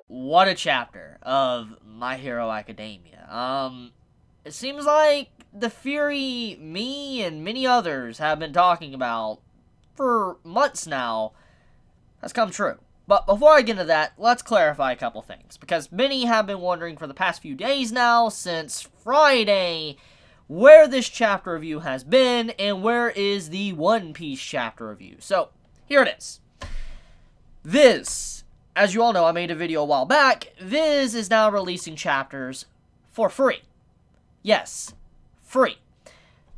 What a chapter of My Hero Academia. It seems like the theory me and many others have been talking about for months now has come true. But before I get into that, let's clarify a couple things, because many have been wondering for the past few days now, since Friday, where this chapter review has been, and where is the One Piece chapter review. So, here it is. Viz, as you all know, I made a video a while back, Viz is now releasing chapters for free. Yes, free.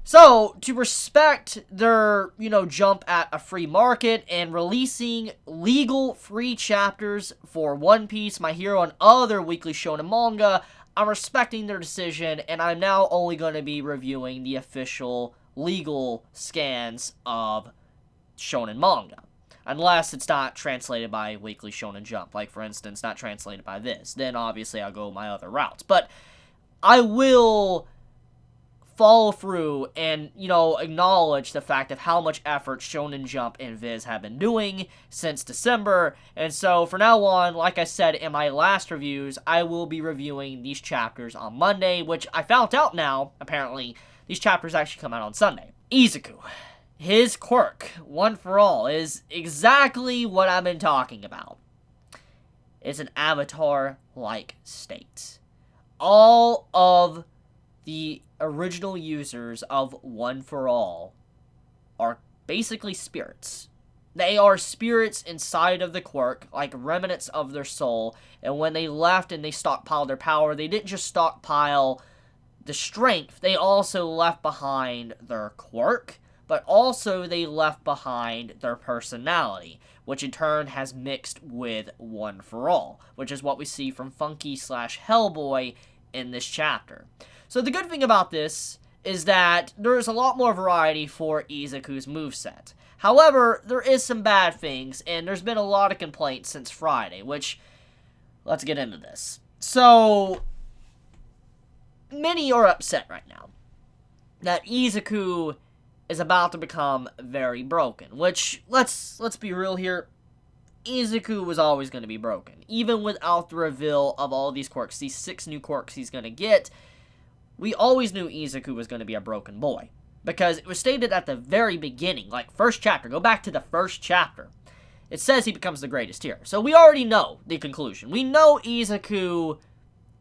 So, to respect their, jump at a free market and releasing legal free chapters for One Piece, My Hero, and other weekly shonen manga, I'm respecting their decision, and I'm now only going to be reviewing the official legal scans of shonen manga. Unless it's not translated by Weekly Shonen Jump, like for instance, not translated by this. Then obviously I'll go my other routes. But I will follow through and, acknowledge the fact of how much effort Shonen Jump and Viz have been doing since December. And so, from now on, like I said in my last reviews, I will be reviewing these chapters on Monday, which I found out now, apparently, these chapters actually come out on Sunday. Izuku. His quirk, One for All, is exactly what I've been talking about. It's an avatar-like state. All of the original users of One for All are basically spirits. They are spirits inside of the quirk, like remnants of their soul, and when they left and they stockpiled their power, they didn't just stockpile the strength, they also left behind their quirk, but also they left behind their personality, which in turn has mixed with One for All, which is what we see from Funky/Hellboy in this chapter. So the good thing about this is that there's a lot more variety for Izuku's moveset. However, there is some bad things, and there's been a lot of complaints since Friday, which, let's get into this. So, many are upset right now that Izuku is about to become very broken, which, let's be real here, Izuku was always going to be broken. Even without the reveal of all these quirks, these 6 new quirks he's going to get, we always knew Izuku was going to be a broken boy. Because it was stated at the very beginning, like first chapter, go back to the first chapter. It says he becomes the greatest hero. So we already know the conclusion. We know Izuku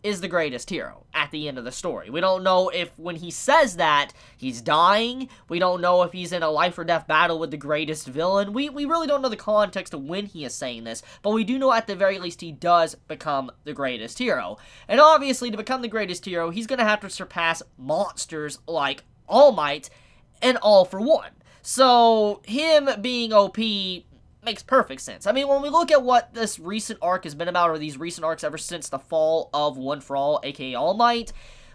is the greatest hero at the end of the story. We don't know if when he says that, he's dying. We don't know if he's in a life or death battle with the greatest villain. We really don't know the context of when he is saying this, but we do know at the very least he does become the greatest hero. And obviously, to become the greatest hero, he's going to have to surpass monsters like All Might and All for One. So, him being OP makes perfect sense. I mean, when we look at what this recent arc has been about, or these recent arcs ever since the fall of One for All, aka All Might,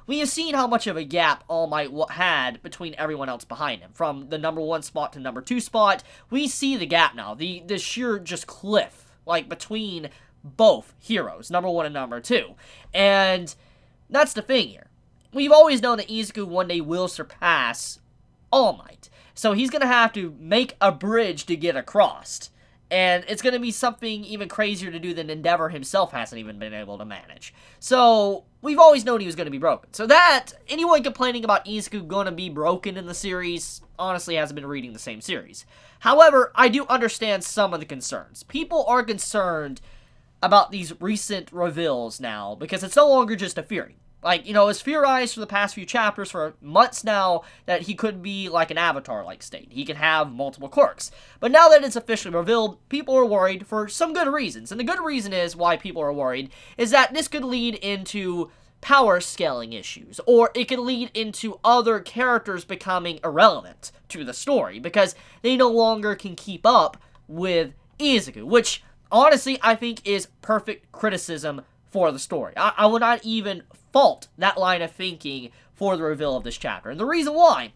we have seen how much of a gap All Might had between everyone else behind him. From the number 1 spot to number 2 spot, we see the gap now. The sheer just cliff, like, between both heroes, number 1 and number 2. And that's the thing here. We've always known that Izuku one day will surpass All Might. So he's going to have to make a bridge to get across. And it's going to be something even crazier to do than Endeavor himself hasn't even been able to manage. So, we've always known he was going to be broken. So that, anyone complaining about Izuku going to be broken in the series, honestly hasn't been reading the same series. However, I do understand some of the concerns. People are concerned about these recent reveals now, because it's no longer just a theory. Like, it's theorized for the past few chapters for months now that he could be like an avatar-like state. He can have multiple quirks. But now that it's officially revealed, people are worried for some good reasons. And the good reason is why people are worried is that this could lead into power scaling issues. Or it could lead into other characters becoming irrelevant to the story because they no longer can keep up with Izuku. Which, honestly, I think is perfect criticism for the story. I will not even fault that line of thinking for the reveal of this chapter. And the reason why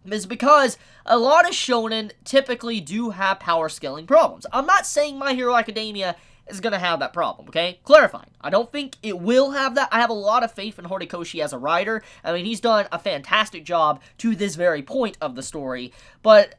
is because a lot of shonen typically do have power scaling problems. I'm not saying My Hero Academia is going to have that problem, okay? Clarifying. I don't think it will have that. I have a lot of faith in Horikoshi as a writer. I mean, he's done a fantastic job to this very point of the story. But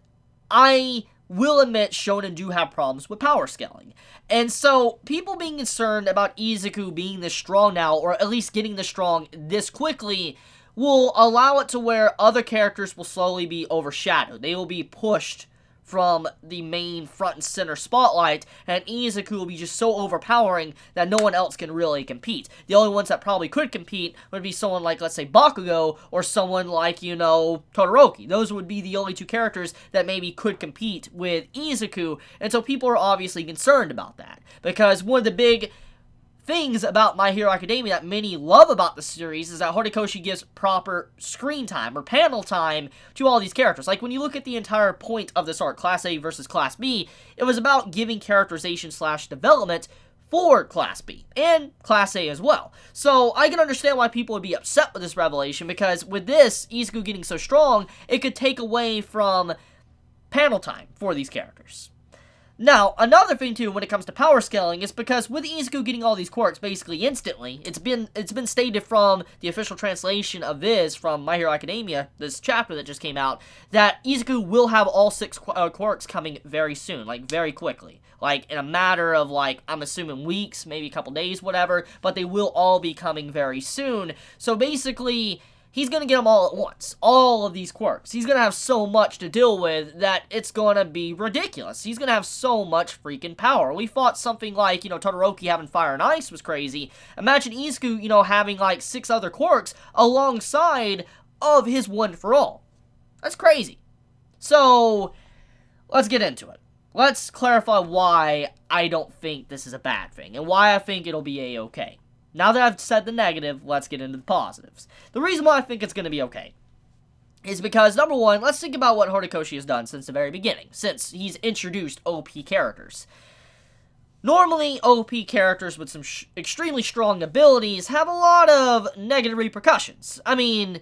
I will admit shonen do have problems with power scaling. And so, people being concerned about Izuku being this strong now, or at least getting this strong this quickly, will allow it to where other characters will slowly be overshadowed. They will be pushed from the main front and center spotlight, and Izuku will be just so overpowering that no one else can really compete. The only ones that probably could compete would be someone like, let's say, Bakugo, or someone like, Todoroki. Those would be the only two characters that maybe could compete with Izuku, and so people are obviously concerned about that. Because one of the big things about My Hero Academia that many love about the series is that Horikoshi gives proper screen time or panel time to all these characters. Like, when you look at the entire point of this arc, Class A versus Class B, it was about giving characterization / development for Class B, and Class A as well. So, I can understand why people would be upset with this revelation, because with this, Izuku getting so strong, it could take away from panel time for these characters. Now, another thing too when it comes to power scaling is because with Izuku getting all these quirks basically instantly, it's been stated from the official translation of this from My Hero Academia, this chapter that just came out, that Izuku will have all 6 quirks coming very soon, like very quickly. Like in a matter of I'm assuming weeks, maybe a couple days, whatever, but they will all be coming very soon. So basically, he's going to get them all at once. All of these quirks. He's going to have so much to deal with that it's going to be ridiculous. He's going to have so much freaking power. We thought something like, Todoroki having Fire and Ice was crazy. Imagine Izuku, having 6 other quirks alongside of his One for All. That's crazy. So, let's get into it. Let's clarify why I don't think this is a bad thing, and why I think it'll be a-okay. Now that I've said the negative, let's get into the positives. The reason why I think it's going to be okay is because, number one, let's think about what Horikoshi has done since the very beginning, since he's introduced OP characters. Normally, OP characters with some extremely strong abilities have a lot of negative repercussions. I mean,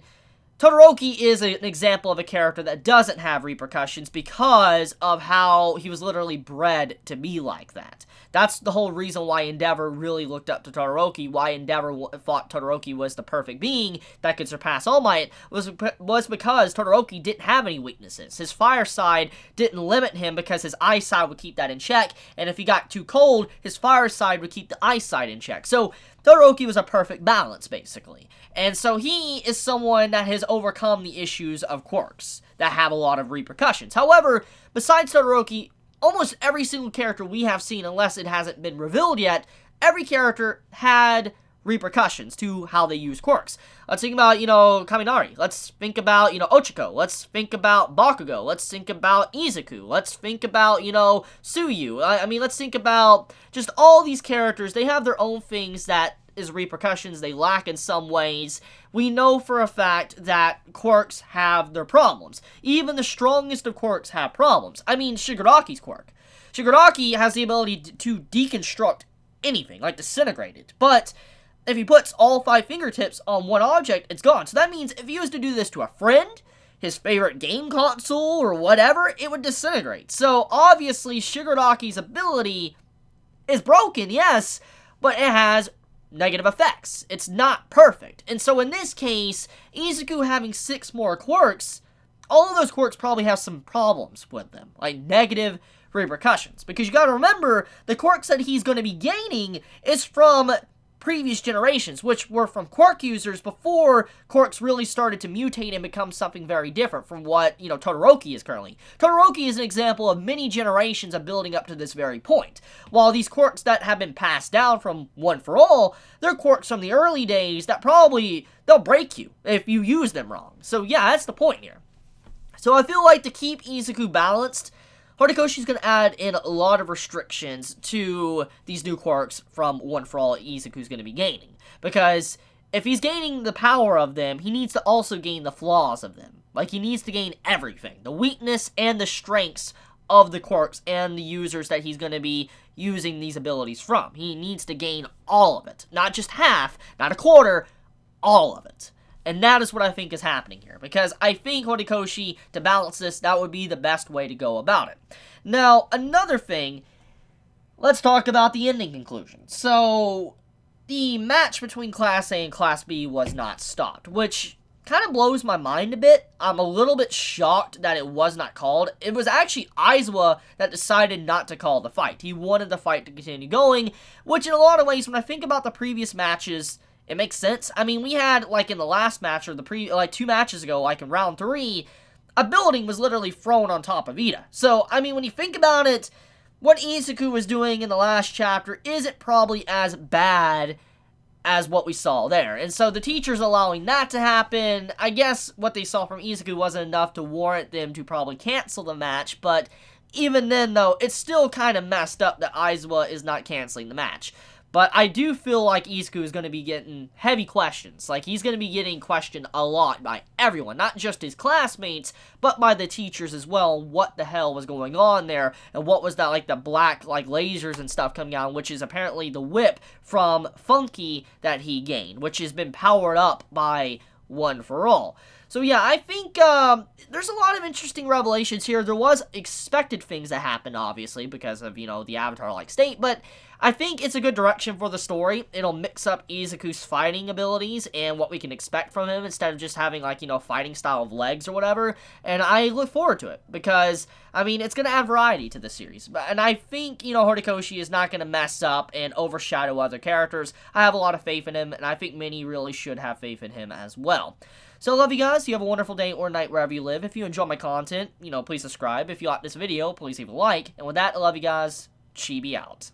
Todoroki is an example of a character that doesn't have repercussions because of how he was literally bred to be like that. That's the whole reason why Endeavor really looked up to Todoroki, why Endeavor thought Todoroki was the perfect being that could surpass All Might, was because Todoroki didn't have any weaknesses. His fire side didn't limit him because his ice side would keep that in check, and if he got too cold, his fire side would keep the ice side in check. So, Todoroki was a perfect balance, basically. And so he is someone that has overcome the issues of quirks that have a lot of repercussions. However, besides Todoroki, almost every single character we have seen, unless it hasn't been revealed yet, every character had repercussions to how they use quirks. Let's think about, Kaminari. Let's think about, Ochiko. Let's think about Bakugo. Let's think about Izuku. Let's think about, Tsuyu. I mean, let's think about just all these characters. They have their own things that is repercussions they lack in some ways. We know for a fact that quirks have their problems. Even the strongest of quirks have problems. I mean, Shigaraki's quirk. Shigaraki has the ability to deconstruct anything, like disintegrate it. But if he puts all 5 fingertips on one object, it's gone. So that means if he was to do this to a friend, his favorite game console, or whatever, it would disintegrate. So obviously, Shigaraki's ability is broken, yes, but it has negative effects. It's not perfect. And so in this case, Izuku having 6 more quirks, all of those quirks probably have some problems with them, like negative repercussions. Because you gotta remember, the quirks that he's going to be gaining is from previous generations, which were from quirk users before quirks really started to mutate and become something very different from what, Todoroki is currently. Todoroki is an example of many generations of building up to this very point. While these quirks that have been passed down from One for All, they're quirks from the early days that probably, they'll break you if you use them wrong. So yeah, that's the point here. So I feel like to keep Izuku balanced, Horikoshi's going to add in a lot of restrictions to these new quirks from One for All Izuku's going to be gaining. Because if he's gaining the power of them, he needs to also gain the flaws of them. Like, he needs to gain everything. The weakness and the strengths of the quirks and the users that he's going to be using these abilities from. He needs to gain all of it. Not just half, not a quarter, all of it. And that is what I think is happening here. Because I think Horikoshi, to balance this, that would be the best way to go about it. Now, another thing, let's talk about the ending conclusion. So, the match between Class A and Class B was not stopped. Which, kind of blows my mind a bit. I'm a little bit shocked that it was not called. It was actually Aizawa that decided not to call the fight. He wanted the fight to continue going, which in a lot of ways, when I think about the previous matches, it makes sense. I mean, we had, like, in the last match, or like 2 matches ago, like in round 3, a building was literally thrown on top of Ida. So, I mean, when you think about it, what Izuku was doing in the last chapter isn't probably as bad as what we saw there. And so the teachers allowing that to happen, I guess what they saw from Izuku wasn't enough to warrant them to probably cancel the match, but even then, though, it's still kind of messed up that Aizawa is not canceling the match. But I do feel like Izuku is going to be getting heavy questions. Like, he's going to be getting questioned a lot by everyone. Not just his classmates, but by the teachers as well. What the hell was going on there? And what was that, like, the black, like, lasers and stuff coming out, which is apparently the whip from Funky that he gained, which has been powered up by One for All. So yeah, I think there's a lot of interesting revelations here. There was expected things that happened, obviously, because of, you know, the Avatar-like state, but I think it's a good direction for the story. It'll mix up Izuku's fighting abilities and what we can expect from him instead of just having, like, you know, fighting style of legs or whatever, and I look forward to it because, I mean, it's going to add variety to the series, and I think, you know, Horikoshi is not going to mess up and overshadow other characters. I have a lot of faith in him, and I think many really should have faith in him as well. So I love you guys. You have a wonderful day or night wherever you live. If you enjoy my content, you know, please subscribe. If you like this video, please leave a like. And with that, I love you guys. Chibi out.